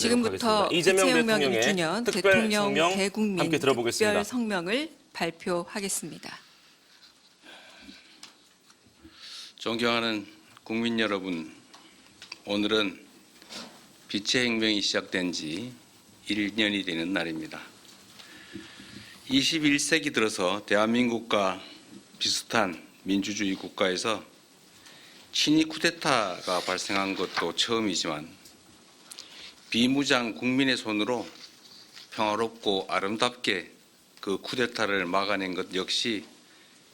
지금부터 이재명 명 대통령의 1주년 특별 대통령 성명 대국민 함께 들어보겠습니다. 특별 성명을 발표하겠습니다. 존경하는 국민 여러분, 오늘은 빛의 혁명이 시작된 지 1년이 되는 날입니다. 21세기 들어서 대한민국과 비슷한 민주주의 국가에서 친위 쿠데타가 발생한 것도 처음이지만 비무장 국민의 손으로 평화롭고 아름답게 그 쿠데타를 막아낸 것 역시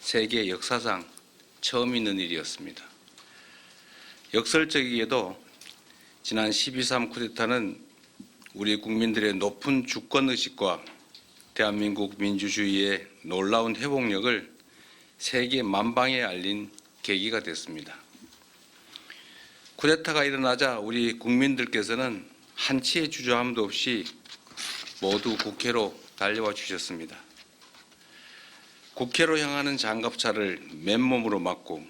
세계 역사상 처음 있는 일이었습니다. 역설적이게도 지난 12.3 쿠데타는 우리 국민들의 높은 주권의식과 대한민국 민주주의의 놀라운 회복력을 세계 만방에 알린 계기가 됐습니다. 쿠데타가 일어나자 우리 국민들께서는 한치의 주저함도 없이 모두 국회로 달려와 주셨습니다. 국회로 향하는 장갑차를 맨몸으로 막고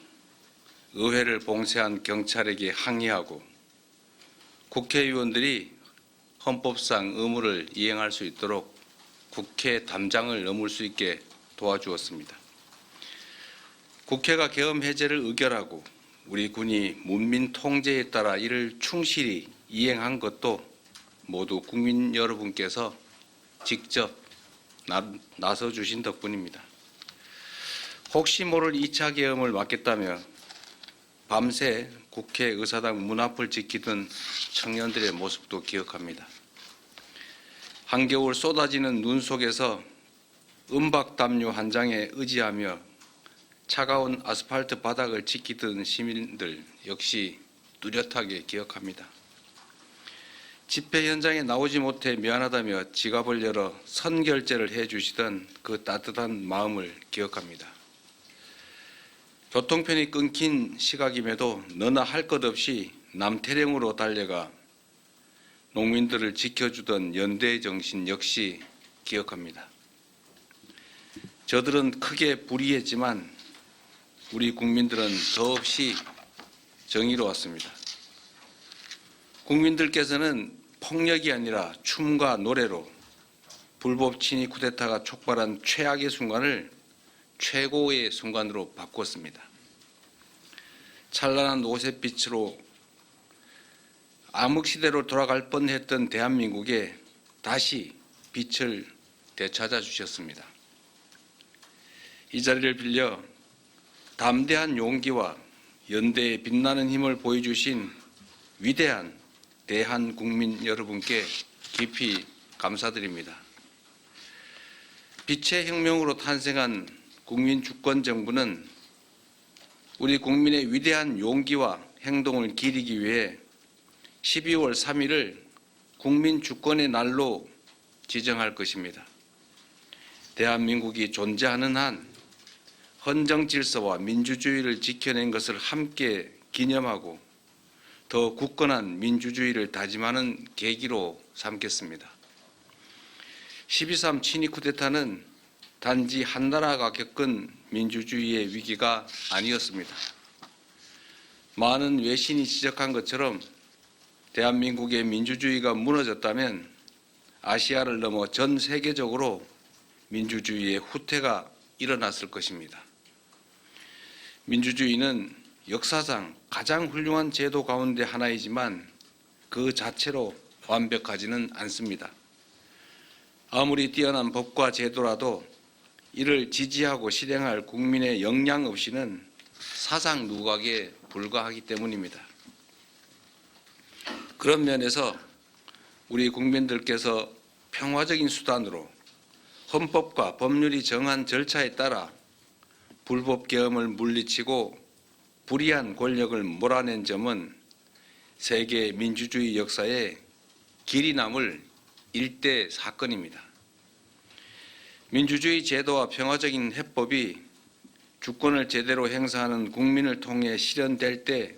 의회를 봉쇄한 경찰에게 항의하고 국회의원들이 헌법상 의무를 이행할 수 있도록 국회 담장을 넘을 수 있게 도와주었습니다. 국회가 계엄 해제를 의결하고 우리 군이 문민 통제에 따라 이를 충실히 이행한 것도 모두 국민 여러분께서 직접 나서 주신 덕분입니다. 혹시 모를 2차 계엄을 막겠다며 밤새 국회 의사당 문 앞을 지키던 청년들의 모습도 기억합니다. 한겨울 쏟아지는 눈 속에서 은박담요 한 장에 의지하며 차가운 아스팔트 바닥을 지키던 시민들 역시 뚜렷하게 기억합니다. 집회 현장에 나오지 못해 미안하다며 지갑을 열어 선결제를 해주시던 그 따뜻한 마음을 기억합니다. 교통편이 끊긴 시각임에도 너나 할 것 없이 남태령으로 달려가 농민들을 지켜주던 연대의 정신 역시 기억합니다. 저들은 크게 불의했지만 우리 국민들은 더없이 정의로웠습니다. 국민들께서는 폭력이 아니라 춤과 노래로 불법 친위 쿠데타가 촉발한 최악의 순간을 최고의 순간으로 바꾸었습니다. 찬란한 오색빛으로 암흑시대로 돌아갈 뻔했던 대한민국에 다시 빛을 되찾아 주셨습니다. 이 자리를 빌려 담대한 용기와 연대의 빛나는 힘을 보여주신 위대한 대한국민 여러분께 깊이 감사드립니다. 빛의 혁명으로 탄생한 국민주권정부는 우리 국민의 위대한 용기와 행동을 기리기 위해 12월 3일을 국민주권의 날로 지정할 것입니다. 대한민국이 존재하는 한 헌정질서와 민주주의를 지켜낸 것을 함께 기념하고 더 굳건한 민주주의를 다짐하는 계기로 삼겠습니다. 12.3 친위 쿠데타는 단지 한 나라가 겪은 민주주의의 위기가 아니었습니다. 많은 외신이 지적한 것처럼 대한민국의 민주주의가 무너졌다면 아시아를 넘어 전 세계적으로 민주주의의 후퇴가 일어났을 것입니다. 민주주의는 역사상 가장 훌륭한 제도 가운데 하나이지만 그 자체로 완벽하지는 않습니다. 아무리 뛰어난 법과 제도라도 이를 지지하고 실행할 국민의 역량 없이는 사상 누각에 불과하기 때문입니다. 그런 면에서 우리 국민들께서 평화적인 수단으로 헌법과 법률이 정한 절차에 따라 불법 계엄을 물리치고 불의한 권력을 몰아낸 점은 세계 민주주의 역사에 길이 남을 일대 사건입니다. 민주주의 제도와 평화적인 해법이 주권을 제대로 행사하는 국민을 통해 실현될 때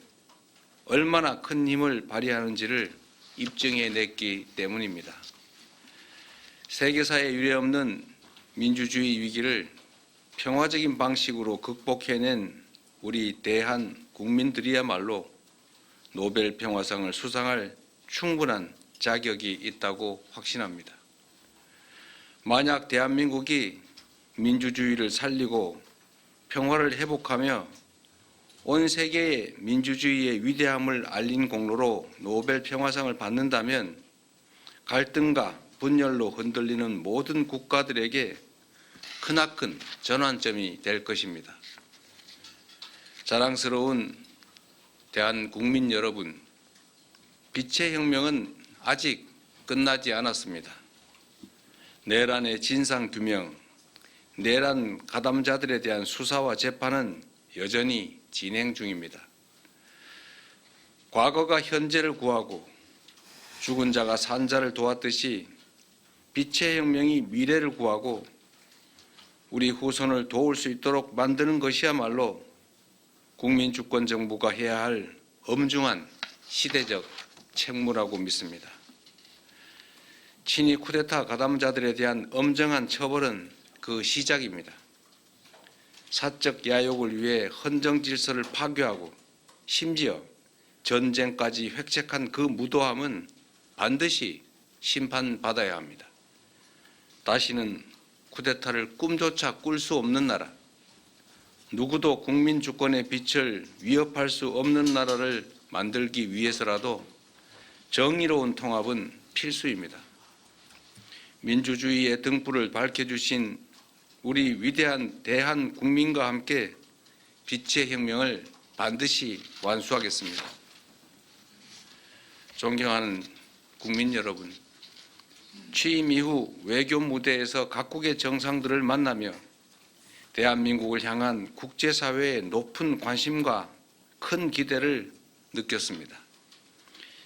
얼마나 큰 힘을 발휘하는지를 입증해냈기 때문입니다. 세계사에 유례없는 민주주의 위기를 평화적인 방식으로 극복해낸 우리 대한 국민들이야말로 노벨 평화상을 수상할 충분한 자격이 있다고 확신합니다. 만약 대한민국이 민주주의를 살리고 평화를 회복하며 온 세계에 민주주의의 위대함을 알린 공로로 노벨 평화상을 받는다면 갈등과 분열로 흔들리는 모든 국가들에게 크나큰 전환점이 될 것입니다. 자랑스러운 대한국민 여러분, 빛의 혁명은 아직 끝나지 않았습니다. 내란의 진상규명, 내란 가담자들에 대한 수사와 재판은 여전히 진행 중입니다. 과거가 현재를 구하고 죽은 자가 산 자를 도왔듯이 빛의 혁명이 미래를 구하고 우리 후손을 도울 수 있도록 만드는 것이야말로 국민주권정부가 해야 할 엄중한 시대적 책무라고 믿습니다. 친위 쿠데타 가담자들에 대한 엄정한 처벌은 그 시작입니다. 사적 야욕을 위해 헌정 질서를 파괴하고 심지어 전쟁까지 획책한 그 무도함은 반드시 심판받아야 합니다. 다시는 쿠데타를 꿈조차 꿀 수 없는 나라, 누구도 국민 주권의 빛을 위협할 수 없는 나라를 만들기 위해서라도 정의로운 통합은 필수입니다. 민주주의의 등불을 밝혀주신 우리 위대한 대한 국민과 함께 빛의 혁명을 반드시 완수하겠습니다. 존경하는 국민 여러분, 취임 이후 외교 무대에서 각국의 정상들을 만나며 대한민국을 향한 국제사회의 높은 관심과 큰 기대를 느꼈습니다.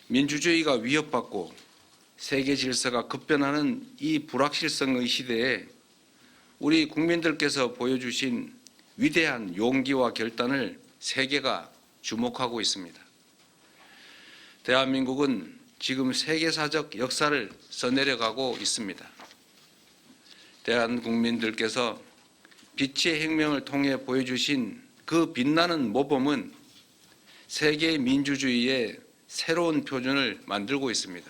민주주의가 위협받고 세계 질서가 급변하는 이 불확실성의 시대에 우리 국민들께서 보여주신 위대한 용기와 결단을 세계가 주목하고 있습니다. 대한민국은 지금 세계사적 역사를 써내려가고 있습니다. 대한국민들께서 빛의 혁명을 통해 보여주신 그 빛나는 모범은 세계 민주주의의 새로운 표준을 만들고 있습니다.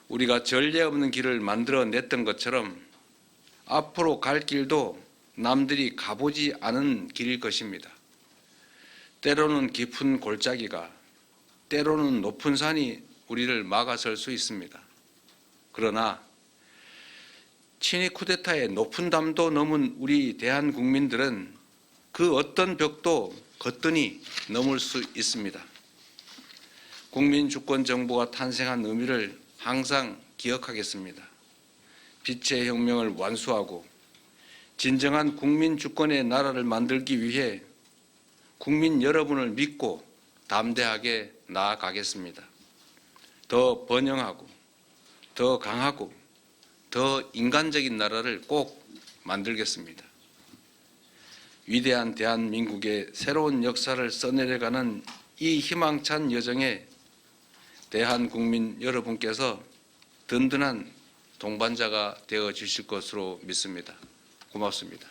우리가 전례 없는 길을 만들어냈던 것처럼 앞으로 갈 길도 남들이 가보지 않은 길일 것입니다. 때로는 깊은 골짜기가, 때로는 높은 산이 우리를 막아설 수 있습니다. 그러나 친위 쿠데타의 높은 담도 넘은 우리 대한국민들은 그 어떤 벽도 거뜬히 넘을 수 있습니다. 국민주권정부가 탄생한 의미를 항상 기억하겠습니다. 빛의 혁명을 완수하고 진정한 국민주권의 나라를 만들기 위해 국민 여러분을 믿고 담대하게 나아가겠습니다. 더 번영하고 더 강하고 더 인간적인 나라를 꼭 만들겠습니다. 위대한 대한민국의 새로운 역사를 써내려가는 이 희망찬 여정에 대한국민 여러분께서 든든한 동반자가 되어 주실 것으로 믿습니다. 고맙습니다.